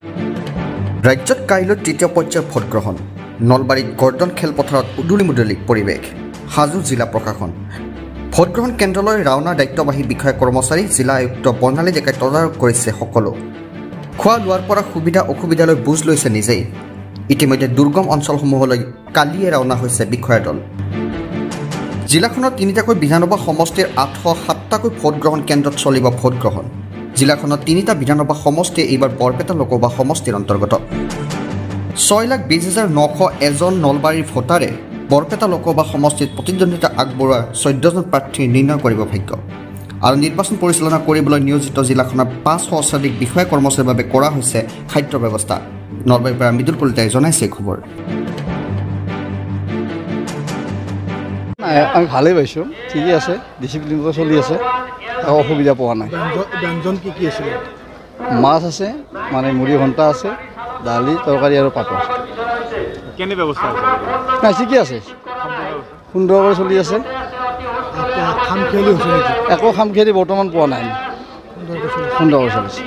ৰাজ্যত কাইলৈ তৃতীয় পৰ্যায়ৰ ভোটগ্ৰহণ নলবাৰীত গৰ্দন খেলপথাৰত উদুলি মুদলি পৰিৱেশ হাজো জিলা প্ৰশাসন ভোটগ্ৰহণ কেন্দ্ৰলৈ ৰাওনাৰ দায়িত্ববাহী বিষয়া কৰ্মচাৰী জিলা আয়ুক্ত বৰ্ণালী ডেকাই তদাৰক কৰিছে সকলো খোৱা লোৱাৰ পৰা সুবিধা অসুবিধালৈ বুজ লৈছে নিজেই ইতিমধ্যে দুৰ্গম অঞ্চলসমূহলৈ কালিয়ে ৰাওনা হৈছে বিষয়াৰ দল জিলাখনৰ তিনিটাকৈ বিধানসভা সমষ্টিৰ 807টাকৈ ভোটগ্ৰহণ কেন্দ্ৰত চলিব ভোটগ্ৰহণ জিলাখনৰ তিনিটা বিধানসভা সমষ্টি এইবাৰ বৰপেটা লোকসভা সমষ্টিৰ অন্তৰ্গত 6,20,901 নলবাৰীৰ ভোটাৰে বৰপেটা লোকসভা সমষ্টিত প্ৰতিদ্বন্দ্বিতা আগবঢ়োৱা 14জন প্ৰাৰ্থী নিৰ্ণয় কৰিব ভাগ্য আৰু নিৰ্বাচন পৰিচালনা কৰিবলৈ নিয়োজিত জিলাখনৰ 500 অধিক বিষয়া কৰ্মচাৰীৰ বাবে কৰা হৈছে খাদ্য ব্যৱস্থা নলবাৰীৰ পৰা মৃদুল কলিতাই জনাইছে খবৰ আমি ভালেই পাইছোঁ ঠিকেই আছে ডিচিপ্লিনটো চলি আছে অসুবিধা পোৱা নাই ব্যঞ্জন কি কি আছে মাছ আছে মানে মুড়ি ঘণ্টা আছে দালি তৰকাৰী আৰু পাপৰ কেনে ব্যৱস্থা আছে নাই ঠিকে আছে সুন্দৰভাৱে চলি আছে একো খামখেয়ালি বৰ্তমান পোৱা নাই সুন্দৰভাৱে চলিছে